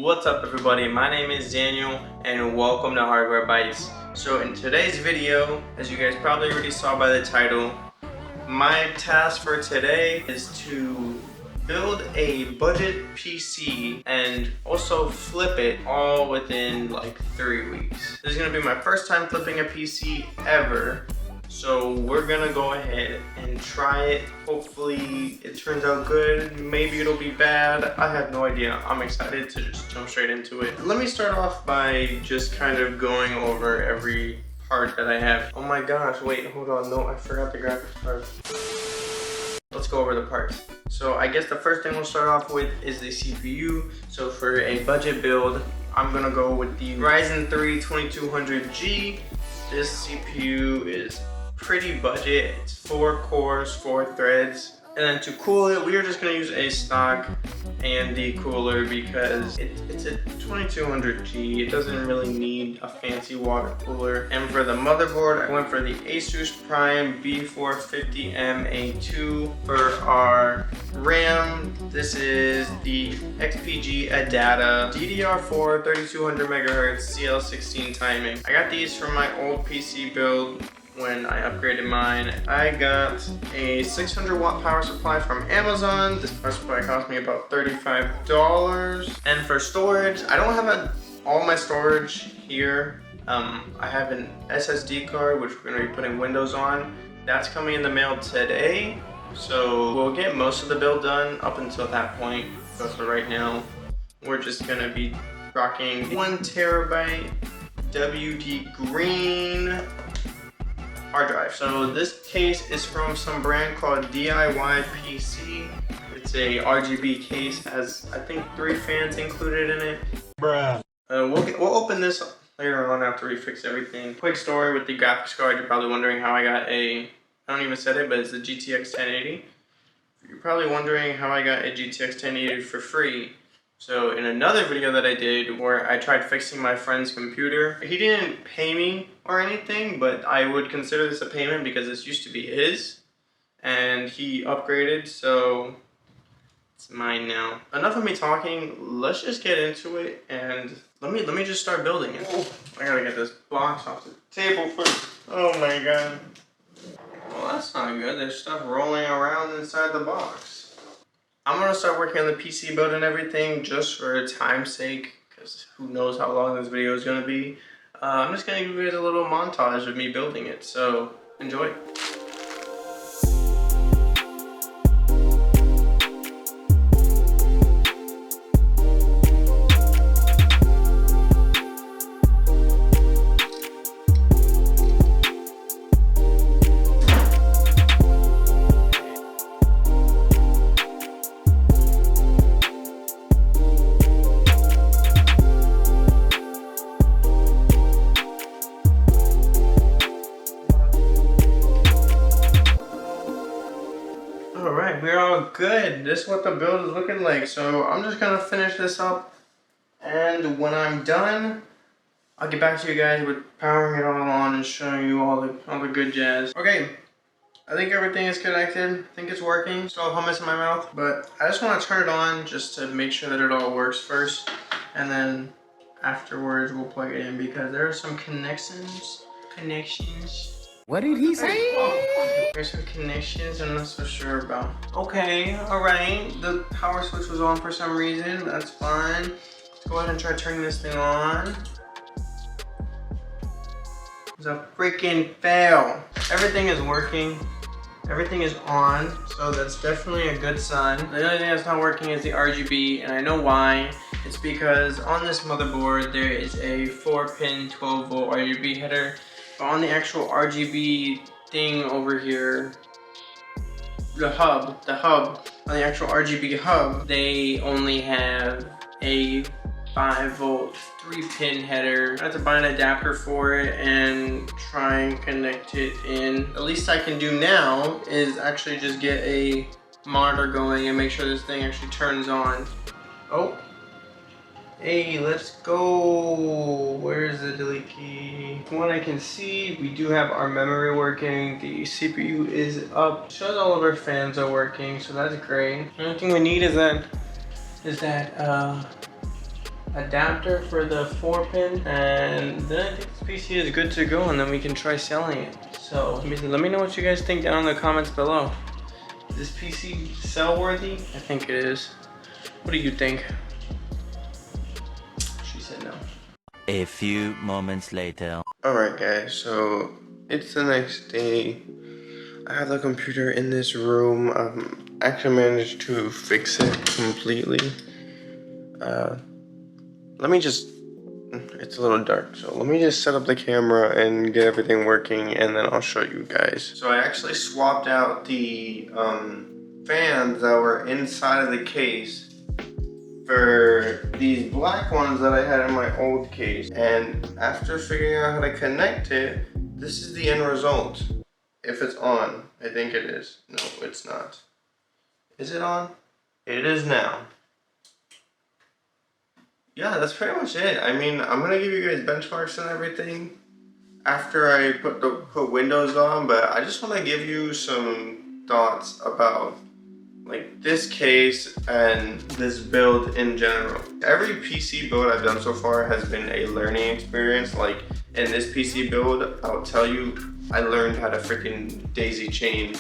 What's up everybody, my name is Daniel and welcome to HardwareBytes. So in today's video, as you guys probably already saw by the title, my task for today is to build a budget PC and also flip it all within like 3 weeks. This is going to be my first time flipping a PC ever. So we're gonna go ahead and try it. Hopefully it turns out good. Maybe it'll be bad. I have no idea. I'm excited to just jump straight into it. Let me start off by just kind of going over every part that I have. Oh my gosh, wait, hold on. No, I forgot the graphics card. Let's go over the parts. So I guess the first thing we'll start off with is the CPU. So for a budget build, I'm gonna go with the Ryzen 3 2200G. This CPU is pretty budget. It's 4 cores, 4 threads. And then to cool it, we are just gonna use a stock AMD cooler because it's a 2200G. It doesn't really need a fancy water cooler. And for the motherboard, I went for the Asus Prime B450M-A2. For our RAM, this is the XPG Adata DDR4 3200 MHz CL16 timing. I got these from my old PC build. When I upgraded mine, I got a 600 watt power supply from Amazon. This power supply cost me about $35. And for storage, I don't have all my storage here. I have an SSD card, which we're gonna be putting Windows on. That's coming in the mail today. So we'll get most of the build done up until that point. But for right now, we're just gonna be rocking 1 terabyte WD green hard drive. So this case is from some brand called DIY PC. It's a RGB case, has I think 3 fans included in it. Bruh. We'll open this later on after we fix everything. Quick story with the graphics card. You're probably wondering how I got I don't even said it, but it's a GTX 1080. You're probably wondering how I got a GTX 1080 for free. So in another video that I did where I tried fixing my friend's computer, he didn't pay me or anything, but I would consider this a payment because this used to be his and he upgraded, so it's mine now. Enough of me talking, let's just get into it and let me just start building it. Oh, I gotta get this box off the table first. Oh my god. Well, that's not good. There's stuff rolling around inside the box. I'm gonna start working on the PC build and everything just for time's sake, because who knows how long this video is gonna be. I'm just gonna give you guys a little montage of me building it, so enjoy. We're all good. This is what the build is looking like. So I'm just gonna finish this up, and when I'm done, I'll get back to you guys with powering it all on and showing you all the good jazz. Okay, I think everything is connected. I think it's working. Still have hummus in my mouth, but I just want to turn it on just to make sure that it all works first, and then afterwards we'll plug it in because there are some connections. What did he say? There's some connections I'm not so sure about. Okay, alright. The power switch was on for some reason. That's fine. Let's go ahead and try turning this thing on. It's a freaking fail. Everything is working. Everything is on, so that's definitely a good sign. The only thing that's not working is the RGB, and I know why. It's because on this motherboard there is a 4-pin 12-volt RGB header. But on the actual RGB thing over here, the hub, on the actual RGB hub, they only have a 5-volt 3-pin header. I have to buy an adapter for it and try and connect it in. The least I can do now is actually just get a monitor going and make sure this thing actually turns on. Oh. Hey, let's go. Where's the delete key? From what I can see, we do have our memory working. The CPU is up. Shows all of our fans are working, so that's great. The only thing we need is that adapter for the 4-pin, and then I think this PC is good to go, and then we can try selling it. So let me know what you guys think down in the comments below. Is this PC sell worthy? I think it is. What do you think? She said no. A few moments later. Alright guys, so it's the next day. I have the computer in this room. Actually managed to fix it completely. It's a little dark, so let me just set up the camera and get everything working, and then I'll show you guys. So I actually swapped out the fans that were inside of the case for these black ones that I had in my old case. And after figuring out how to connect it, this is the end result. If it's on, I think it is. No, it's not. Is it on? It is now. Yeah, that's pretty much it. I mean, I'm gonna give you guys benchmarks and everything after I put Windows on, but I just want to give you some thoughts about like this case and this build in general. Every PC build I've done so far has been a learning experience. Like in this PC build, I'll tell you, I learned how to freaking daisy chain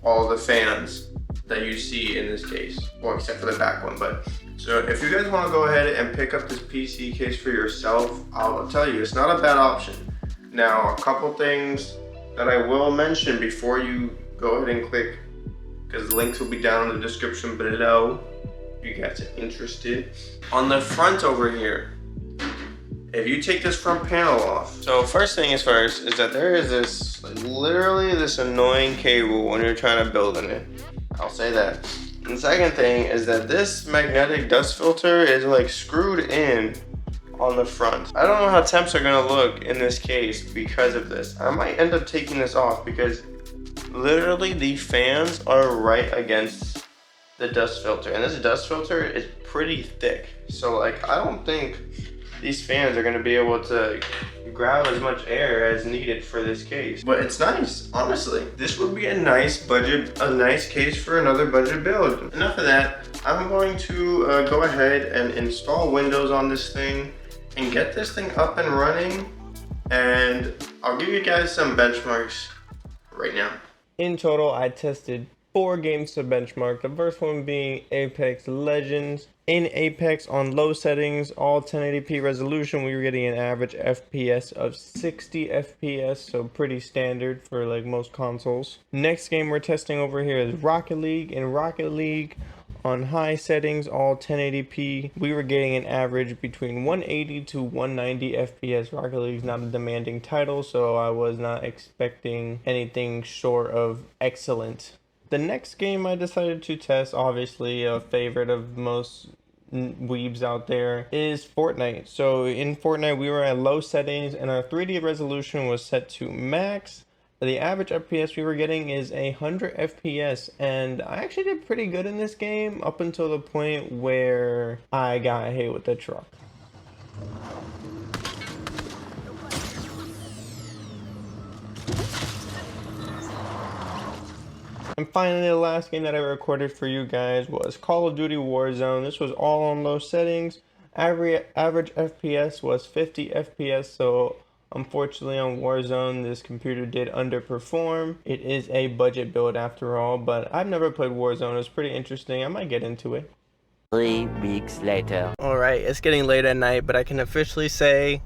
all the fans that you see in this case, well, except for the back one. But so if you guys want to go ahead and pick up this PC case for yourself, I'll tell you, it's not a bad option. Now, a couple things that I will mention before you go ahead and click, because the links will be down in the description below if you guys are interested. On the front over here, if you take this front panel off, so first thing is first is that there is this, like, literally this annoying cable when you're trying to build in it. I'll say that. And the second thing is that this magnetic dust filter is like screwed in on the front. I don't know how temps are gonna look in this case because of this. I might end up taking this off because literally the fans are right against the dust filter, and this dust filter is pretty thick. So like, I don't think these fans are gonna be able to grab as much air as needed for this case. But it's nice, honestly. This would be a nice case for another budget build. Enough of that. I'm going to go ahead and install Windows on this thing and get this thing up and running, and I'll give you guys some benchmarks right now. In total, I tested 4 games to benchmark. The first one being Apex Legends. In Apex on low settings, all 1080p resolution, we were getting an average FPS of 60 FPS, so pretty standard for like most consoles. Next game we're testing over here is Rocket League. In Rocket League, on high settings, all 1080p, we were getting an average between 180 to 190 FPS. Rocket League is not a demanding title, so I was not expecting anything short of excellent. The next game I decided to test, obviously a favorite of most weebs out there, is Fortnite. So in Fortnite we were at low settings and our 3D resolution was set to max. The average FPS we were getting is 100 FPS, and I actually did pretty good in this game up until the point where I got hit with the truck. And finally, the last game that I recorded for you guys was Call of Duty Warzone. This was all on low settings. Average FPS was 50 FPS, so unfortunately on Warzone, this computer did underperform. It is a budget build after all, but I've never played Warzone. It's pretty interesting. I might get into it. 3 weeks later. Alright, it's getting late at night, but I can officially say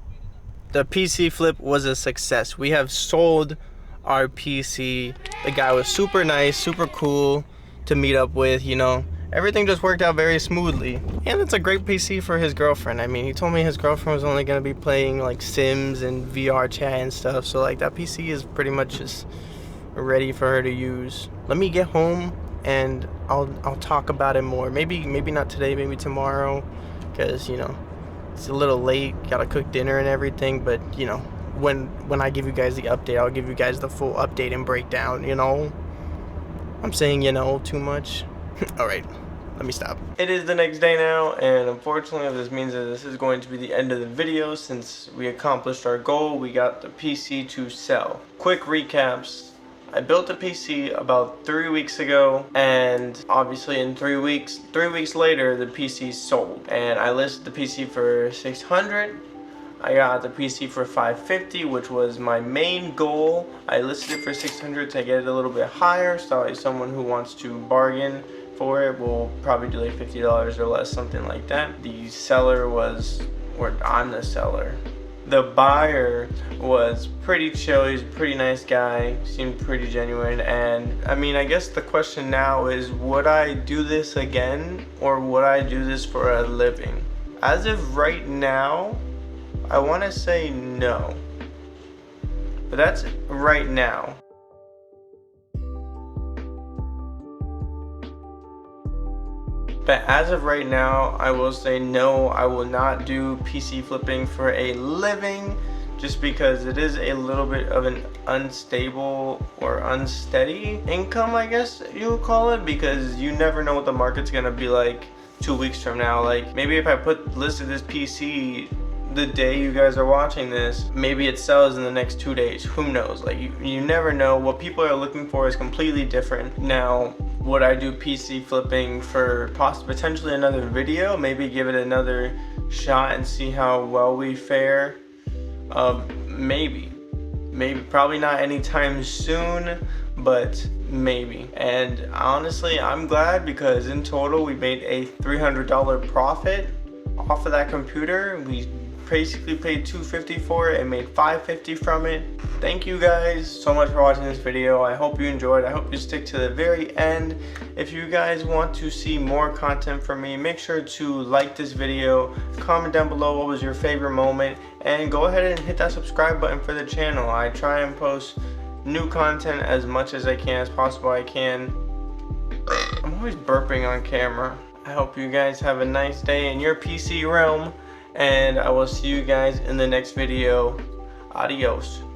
the PC flip was a success. We have sold our PC. The guy was super nice, super cool to meet up with, you know. Everything just worked out very smoothly. And it's a great PC for his girlfriend. I mean, he told me his girlfriend was only gonna be playing like Sims and VR chat and stuff, so like that PC is pretty much just ready for her to use. Let me get home and I'll talk about it more. Maybe not today, maybe tomorrow, because you know it's a little late, gotta cook dinner and everything, but you know, when I give you guys the update, I'll give you guys the full update and breakdown, you know. I'm saying, you know, too much. Alright, let me stop. It is the next day now, and unfortunately this means that this is going to be the end of the video since we accomplished our goal. We got the PC to sell. Quick recaps. I built a PC about 3 weeks ago, and obviously in 3 weeks later, the PC sold. And I listed the PC for 600. I got the PC for 550, which was my main goal. I listed it for 600 to get it a little bit higher, so someone who wants to bargain for it will probably do like $50 or less, something like that. The seller was, or I'm the seller. The buyer was pretty chill. He's a pretty nice guy, seemed pretty genuine. And I mean, I guess the question now is, would I do this again, or would I do this for a living? As of right now, I want to say no, but that's right now. But as of right now, I will say no, I will not do PC flipping for a living, just because it is a little bit of an unstable or unsteady income, I guess you would call it, because you never know what the market's gonna be like 2 weeks from now. Like, maybe if I listed this PC the day you guys are watching this, maybe it sells in the next 2 days. Who knows? Like, you never know. What people are looking for is completely different. Now, would I do PC flipping for potentially another video? Maybe give it another shot and see how well we fare? Maybe, probably not anytime soon, but maybe. And honestly, I'm glad, because in total we made a $300 profit off of that computer. We basically paid $250 for it and made $550 from it. Thank you guys so much for watching this video. I hope you enjoyed. I hope you stick to the very end. If you guys want to see more content from me, make sure to like this video, comment down below what was your favorite moment, and go ahead and hit that subscribe button for the channel. I try and post new content as much as I can, as possible I can. I'm always burping on camera. I hope you guys have a nice day in your PC realm, and I will see you guys in the next video. Adios.